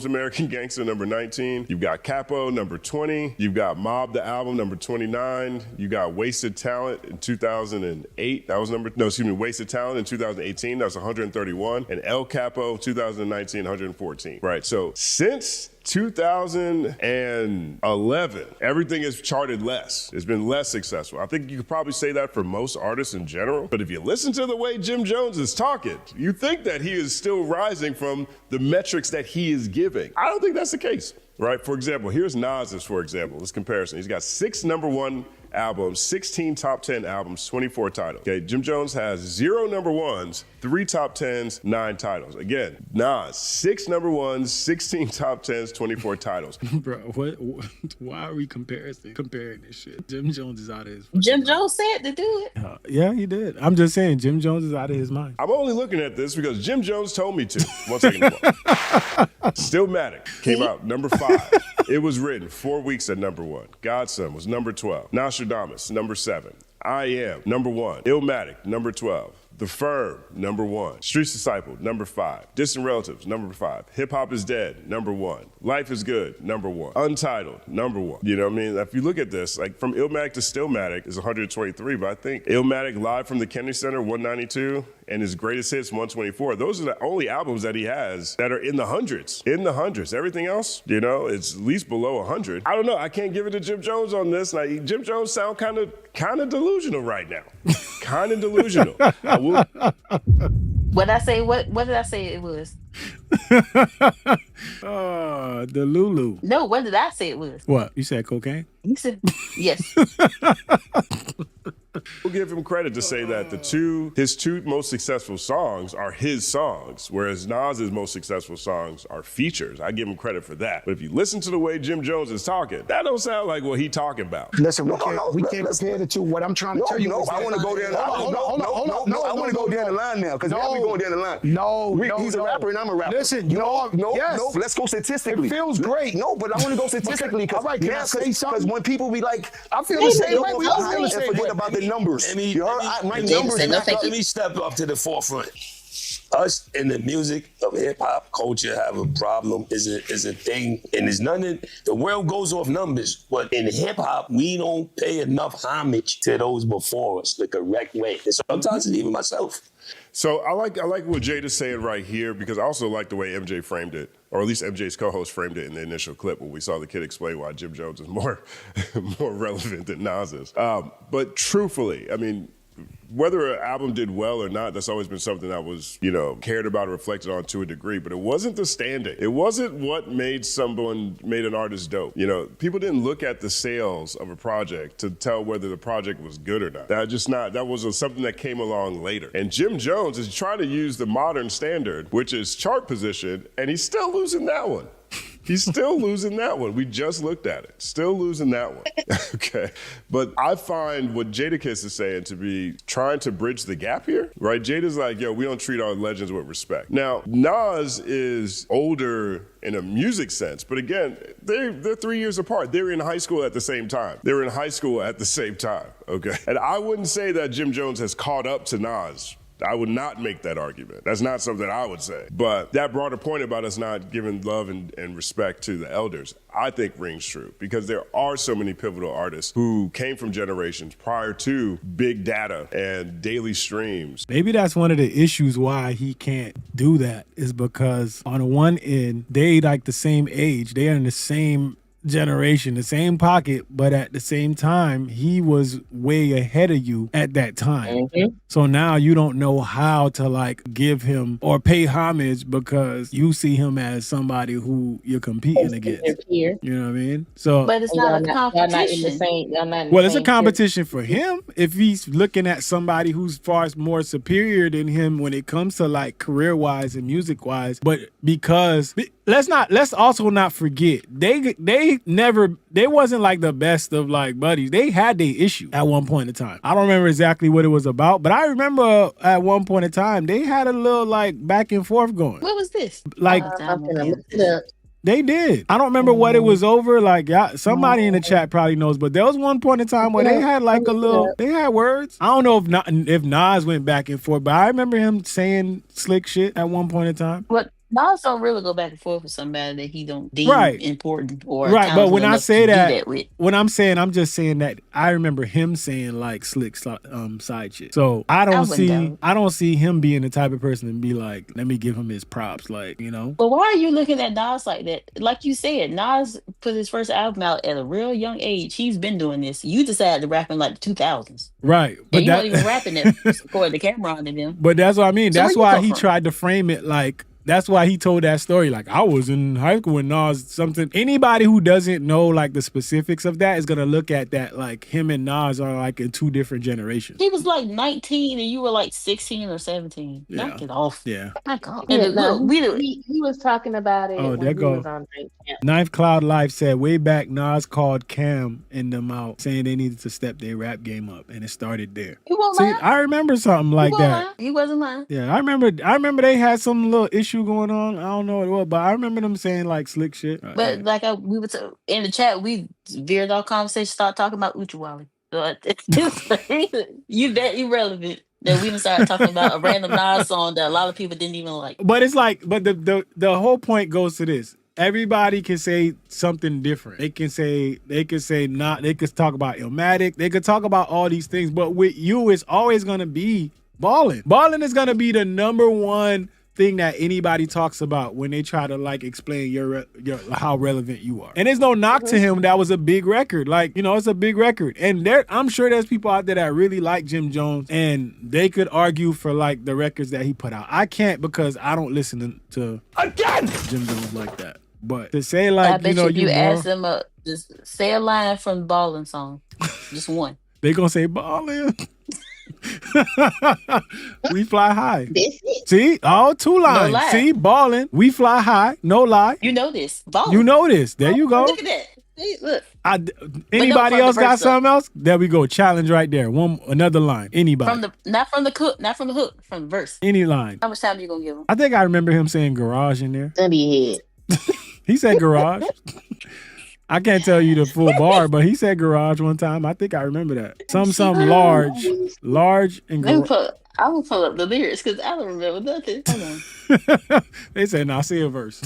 American Gangster, number 19. You've got Capo, number 20. You've got Mob the Album, number 29. You got Wasted Talent in 2008. Wasted Talent in 2018. That was 131. And El Capo, 2019, 114. Right. So since 2011, everything has charted less. It's been less successful. I think you could probably say that for most artists in general. But if you listen to the way Jim Jones is talking, you think that he is still rising from the metrics that he is giving. I don't think that's the case. Right? For example, here's Nas's, for example. This comparison. He's got 6 number 1 albums, 16 top 10 albums, 24 titles. Okay, Jim Jones has 0 number 1s, 3 top 10s, 9 titles. Again, Nas, 6 number 1s, 16 top 10s, 24 titles. Bro, why are we comparing this shit? Jim Jones is out of his Jim Jones said to do it. Yeah, he did. I'm just saying, Jim Jones is out of his mind. I'm only looking at this because Jim Jones told me to. 1 second. Stillmatic came out number 5. It was written 4 weeks at number 1. Godson was number 12. Nostradamus, number 7. I Am, number 1. Illmatic, number 12. The Firm, number 1. Streets Disciple, number 5. Distant Relatives, number 5. Hip Hop is Dead, number 1. Life is Good, number 1. Untitled, number 1. You know what I mean? If you look at this, like from Illmatic to Stillmatic is 123, but I think Illmatic Live from the Kennedy Center, 192, and his Greatest Hits, 124. Those are the only albums that he has that are in the hundreds. In the hundreds. Everything else, you know, it's at least below 100. I don't know. I can't give it to Jim Jones on this. Like, Jim Jones sound kind of delusional right now. Kind of delusional. I will. What did I say? What did I say it was? The Lulu. No, what did I say it was? What? You said cocaine? You said yes. We'll give him credit to say that his two most successful songs are his songs, whereas Nas's most successful songs are features. I give him credit for that. But if you listen to the way Jim Jones is talking, that don't sound like what he talking about. Listen, we can't compare the two. What I'm trying to tell you is I want to go there. I want to go down the line now because now we going down the line. He's a rapper and I'm a rapper. Listen, no. Let's go statistically. It feels great. No, but I want to go statistically because when people be like, I feel the same way. We all feel the same way. Forget about the numbers. Let me step up to the forefront. Us in the music of hip hop culture have a problem, is a thing, and there's nothing. The world goes off numbers, but in hip hop, we don't pay enough homage to those before us the correct way. And sometimes it's even myself. So I like what Jada's saying right here because I also like the way MJ framed it, or at least MJ's co-host framed it in the initial clip when we saw the kid explain why Jim Jones is more relevant than Nas is. But truthfully, I mean, whether an album did well or not, that's always been something that was, cared about or reflected on to a degree, but it wasn't the standing. It wasn't what made an artist dope. People didn't look at the sales of a project to tell whether the project was good or not. That was something that came along later. And Jim Jones is trying to use the modern standard, which is chart position, and he's still losing that one. He's still losing that one. We just looked at it. Still losing that one. Okay. But I find what Jadakiss is saying to be trying to bridge the gap here, right? Jada's like, we don't treat our legends with respect. Now, Nas is older in a music sense, but again, they're 3 years apart. They were in high school at the same time. Okay. And I wouldn't say that Jim Jones has caught up to Nas. I would not make that argument. That's not something I would say. But that broader point about us not giving love and respect to the elders, I think rings true because there are so many pivotal artists who came from generations prior to big data and daily streams. Maybe that's one of the issues why he can't do that is because on the one end, they like the same age. They are in the same generation, the same pocket, but at the same time, he was way ahead of you at that time. Mm-hmm. So now you don't know how to give him or pay homage because you see him as somebody who you're competing against. You know what I mean? So, but it's not a competition. Well, it's a competition for him if he's looking at somebody who's far more superior than him when it comes to career wise and music wise. But because let's also not forget they wasn't the best of buddies. They had their issue at one point in time. I don't remember exactly what it was about, but I remember at one point in time they had a little back and forth going. What was this? They did. I don't remember what it was over. Somebody in the chat probably knows, but there was one point in time where they had they had words. I don't know if Nas went back and forth, but I remember him saying slick shit at one point in time. What? Nas don't really go back and forth with somebody that he don't deem important or right. But when I say that, I'm just saying that I remember him saying slick side shit. So I don't see him being the type of person to be let me give him his props, But why are you looking at Nas like that? Like you said, Nas put his first album out at a real young age. He's been doing this. You decided to rap in the 2000s, right? But you weren't even rapping it according to Cameron and them. But that's what I mean. So that's why he tried to frame it that's why he told that story. I was in high school when Nas something. Anybody who doesn't know the specifics of that is gonna look at that him and Nas are in two different generations. He was 19 and you were 16 or 17. Yeah. Knock it off. Yeah. Knock off. He was talking about it. Oh, there goes. Ninth Cloud Life said way back Nas called Cam and them out saying they needed to step their rap game up, and it started there. He wasn't lying. I remember something like that. He wasn't lying. Yeah, I remember they had some little issue going on. I don't know what it was, but I remember them saying slick shit. But we were in the chat, we veered our conversation, start talking about Uchiwali. So you that irrelevant. that we done started talking about a random Nas song that a lot of people didn't even like. But it's like, but the whole point goes to this. Everybody can say something different. They can say not. They could talk about Illmatic. They could talk about all these things. But with you, it's always gonna be Ballin. Ballin is gonna be the number one thing that anybody talks about when they try to like explain your how relevant you are. And there's no knock to him. That was a big record. Like, you know, it's a big record. And I'm sure there's people out there that really like Jim Jones and they could argue for like the records that he put out. I can't because I don't listen to Jim Jones like that. But to say like, I bet you know, if you ask them just say a line from the Ballin song. Just one. They gonna say Ballin. We fly high. See? Oh, 2 lines. No lie. See? Ballin. We fly high. No lie. You know this. Ballin. You know this. There you go. Look at that. See, look. Anybody else got something else? There we go. Challenge right there. Another line. Anybody. Not from the hook, from the verse. Any line. How much time you gonna give him? I think I remember him saying garage in there. Head. He said garage. I can't tell you the full bar, but he said garage one time. I think I remember that. Something large and garage. I will pull up the lyrics because I don't remember nothing. Hold on. They said, "Nah, say a verse."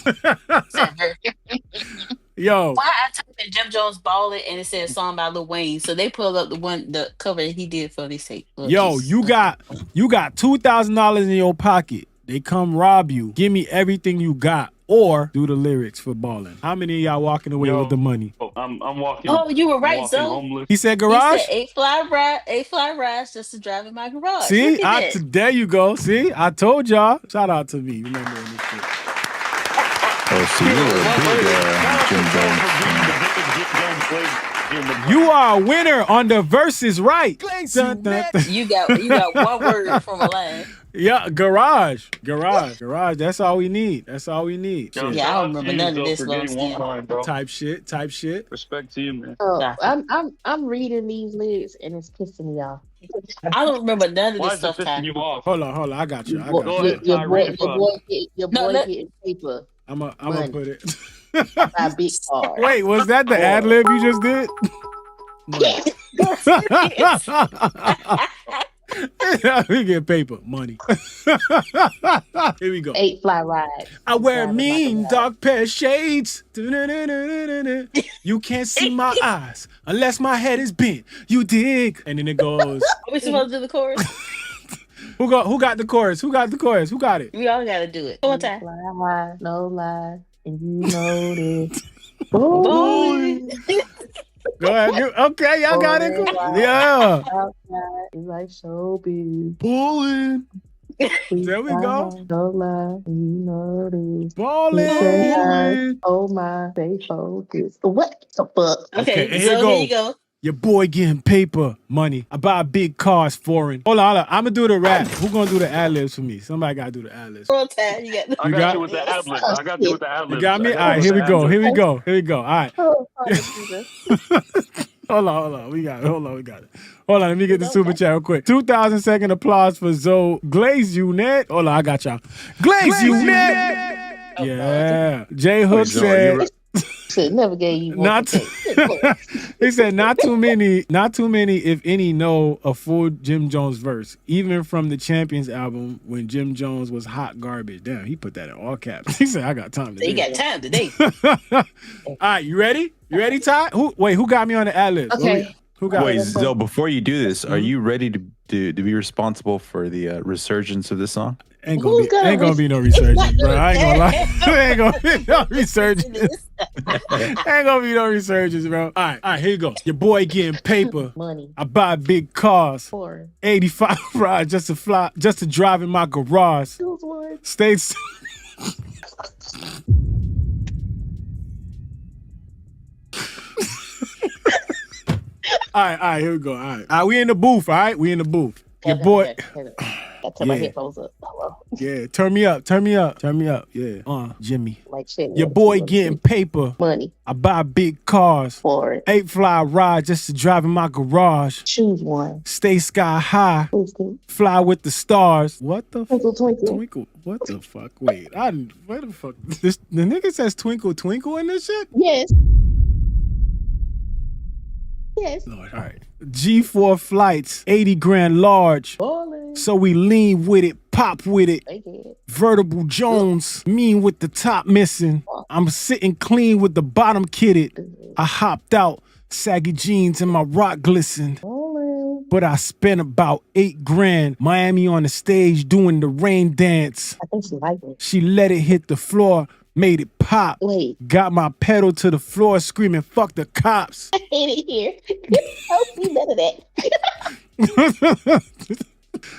Yo, why I typed in Jim Jones Ballin and it said a song by Lil Wayne, so they pulled up the cover that he did for this tape. Yo, you got $2,000 in your pocket. They come rob you. Give me everything you got. Or do the lyrics for Ballin. How many of y'all walking away with the money? I'm walking. Oh, you were right, so he said garage. He said 8 fly rides just to drive in my garage. See, there you go. See, I told y'all. Shout out to me. Remember this shit. Oh, so you're a big Jim Jones. You are a winner on the verses, right? You got one word from a line. Yeah, garage. That's all we need. Yeah, I don't remember none of this. Type shit. Respect to you, man. I'm reading these lyrics and it's pissing me off. I don't remember none of Why this stuff. is it pissing you off? Hold on. I got you. Your boy getting paper. I'm gonna put it. My big car. Wait, was that the ad lib you just did? We get paper, money. Here we go. 8 fly rides. I wear mean dark pair of shades. You can't see my eyes unless my head is bent. You dig? And then it goes. Are we supposed to do the chorus? Who got the chorus? Who got it? We all gotta do it. One time. Fly high, no lie, and you know this. Boy. Go ahead. Okay, y'all got it. Yeah. It's like so big. Ballin. There we go. No lie, you know this. Ballin. Oh my, stay focused. What the fuck? Okay, so here you go. Your boy getting paper, money. I buy big cars, foreign. Hold on. I'm gonna do the rap. Who gonna do the ad-libs for me? Somebody gotta do the ad-libs. I got you with the ad-libs. You got me? All right, here we go. All right. Hold on. We got it. Hold on, let me get the super chat real quick. 2,000-second applause for Zoe. Glaze you, Ned. Hold on, I got y'all. Glaze you, Ned. Yeah. J Hook said. Never gave you one. He said not too many, if any, know a full Jim Jones verse. Even from the Champions album when Jim Jones was hot garbage. Damn, he put that in all caps. He said, I got time today. You got time today. All right, you ready? You ready, Ty? Who got me on the ad-libs? Okay. Who got Wait, Zoe, before you do this, are you ready to be responsible for the resurgence of this song? Ain't gonna be no resurgence, bro. I ain't gonna lie. Ain't gonna be no resurgence. Ain't gonna be no resurgence, bro. All right, here you go. Your boy getting paper. Money. I buy big cars. 4. 85 rides just to drive in my garage. States. All right, here we go. All right, we in the booth. All right, we in the booth. Your boy. Turn my headphones up. Hello. Yeah, turn me up. Yeah. Jimmy. Like shit. Your boy getting paper. Money. I buy big cars. 4. 8 fly rides just to drive in my garage. Choose one. Stay sky high. Fly with the stars. What the fuck? Twinkle. What the fuck? Wait, where the fuck? The nigga says twinkle twinkle in this shit? Yes. Lord, all right. G4 flights, 80 grand large. Ballin'. So we lean with it, pop with it. They did. Vertible Jones, mean with the top missing. I'm sitting clean with the bottom kitted. I hopped out, saggy jeans and my rock glistened. But I spent about $8,000. Miami on the stage doing the rain dance. I think she liked it. She let it hit the floor, made it pop. Wait. Got my pedal to the floor screaming, fuck the cops. I hate it here. I don't see none of that.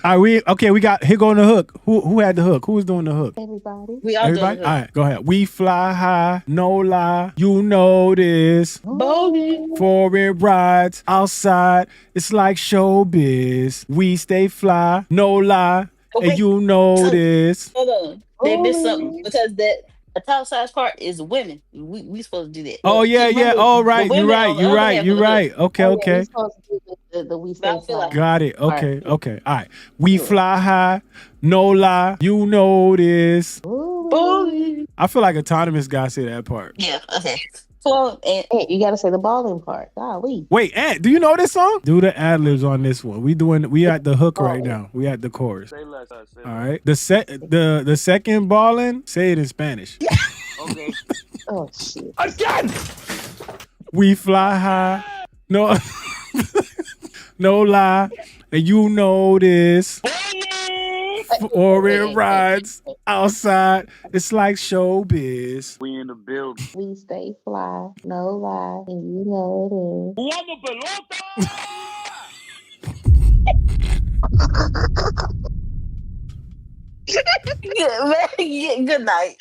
All right, we got, here going the hook. Who had the hook? Who was doing the hook? Everybody. We all Everybody? doing All right, go ahead. We fly high, no lie. You know this. Ballin. Foreign rides outside. It's like showbiz. We stay fly, no lie. Okay. And you know this. Hold on. They missed something because the top size part is women. We supposed to do that. Oh, yeah, yeah. All right. The You're women right. on the You're other right. half You're of the right. hook. Okay, okay. We're supposed to do the we stay fly. Got it. Okay, Right. okay. All right. We fly high, no lie. You know this. Ballin. I feel like autonomous guy say that part. Yeah. Okay. So and You gotta say the balling part. Golly. Wait, Ant, do you know this song? Do the ad libs on this one. We at the hook right now. We at the chorus. Say less. All right. The second Ballin, say it in Spanish. Okay. Oh shit. Again! We fly high. No no lie. And you know this. Foreign rides outside. It's like showbiz. We in the building. We stay fly, no lie, and you know it is. ¡Jugando pelota! good night.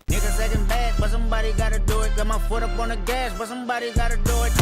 Niggas acting bad, but somebody gotta do it. Got my foot up on the gas, but somebody gotta do it.